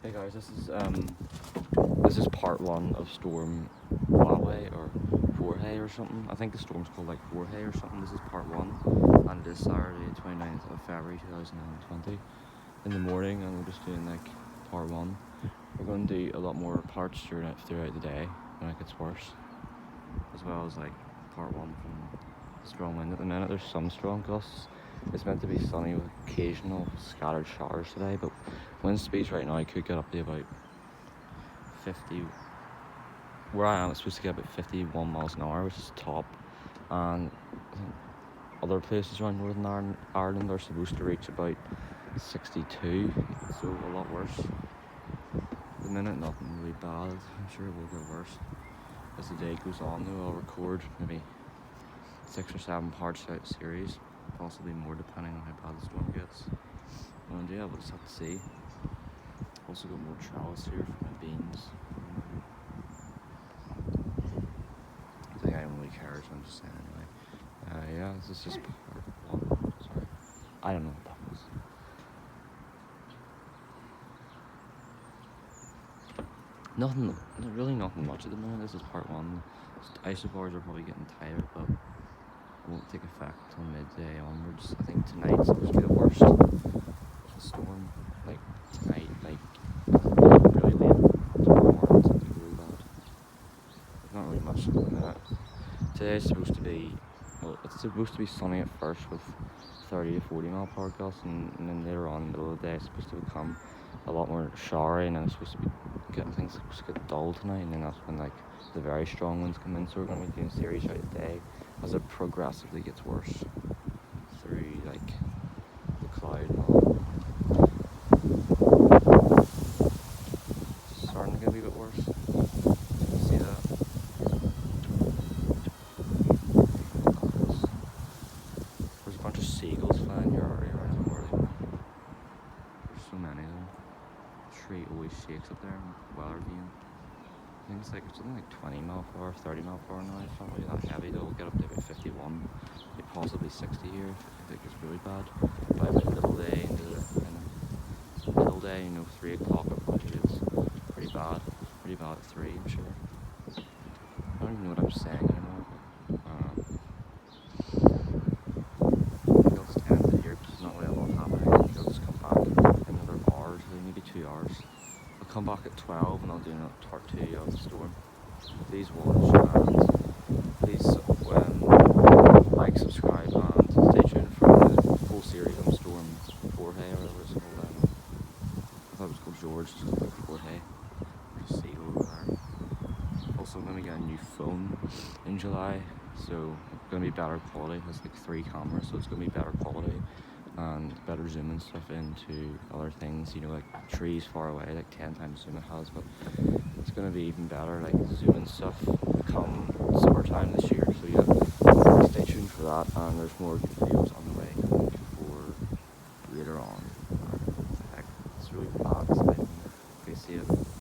Hey guys, this is part one of Storm Huawei or Jorge or something. I think the storm's called like Jorge or something. This is part one, and it is Saturday, 29th of February 2020 in the morning, and we're just doing like part one. We're going to do a lot more parts throughout the day when it gets worse, as well as like part one from the strong wind. At the minute, there's some strong gusts. It's meant to be sunny with occasional scattered showers today, but wind speeds right now could get up to about 50. Where I am, it's supposed to get about 51 miles an hour, which is top. And I think other places around Northern Ireland are supposed to reach about 62, so a lot worse. At the minute, nothing really bad. I'm sure it will get worse. As the day goes on, though, I'll record maybe 6 or 7 parts out series, possibly more depending on how bad the storm gets. And yeah, we'll just have to see. Also got more trellis here for my beans. I think I don't really care, so I'm just saying anyway. Yeah, this is just part one. Sorry. I don't know what that was. Nothing, really nothing much at the minute. This is part one. Isobars are probably getting tighter, but won't take effect until midday onwards. I think tonight's supposed to be the worst of the storm. Like tonight, like really late tomorrow morning, something really bad. There's not really much at the minute. Today's supposed to be, well, it's supposed to be sunny at first with 30 to 40 mile per hour gusts, and then later on in the middle of the day it's supposed to become a lot more showery, and then it's supposed to be getting things supposed to get dull tonight, and then that's when like the very strong winds come in. So we're going to be doing series out today as it progressively gets worse through like the cloud and all. It's starting to get a wee bit worse. You can see that. There's a bunch of seagulls flying here already around the morning. There's so many of them. The tree always shakes up there in Wellerview. I think it's something like 20 mile per hour, 30 mile per hour now. It's not really that heavy though. We'll get up to about 51, maybe possibly 60 here if it gets really bad. By about middle day into the middle day, 3 o'clock up it's pretty bad. Pretty bad at 3, I'm sure. I don't even know what I'm saying anymore. I think I'll just end it here because there's not really a lot happening. I think I'll just come back in another hour, maybe 2 hours. I'll come back at 12 and I'll do part 2 of the storm. Please watch and please like, subscribe, and stay tuned for the full series on Storm Jorge or whatever it's called. I thought it was called George, it's called Jorge. There's a seagull over there. Also, I'm going to get a new phone in July, so it's going to be better quality. It's like 3 cameras, so it's going to be better quality and better zoom and stuff into other things, like trees far away, like 10 times zoom it has, but it's going to be even better, like zoom and stuff come summertime this year, so yeah, stay tuned for that, and there's more videos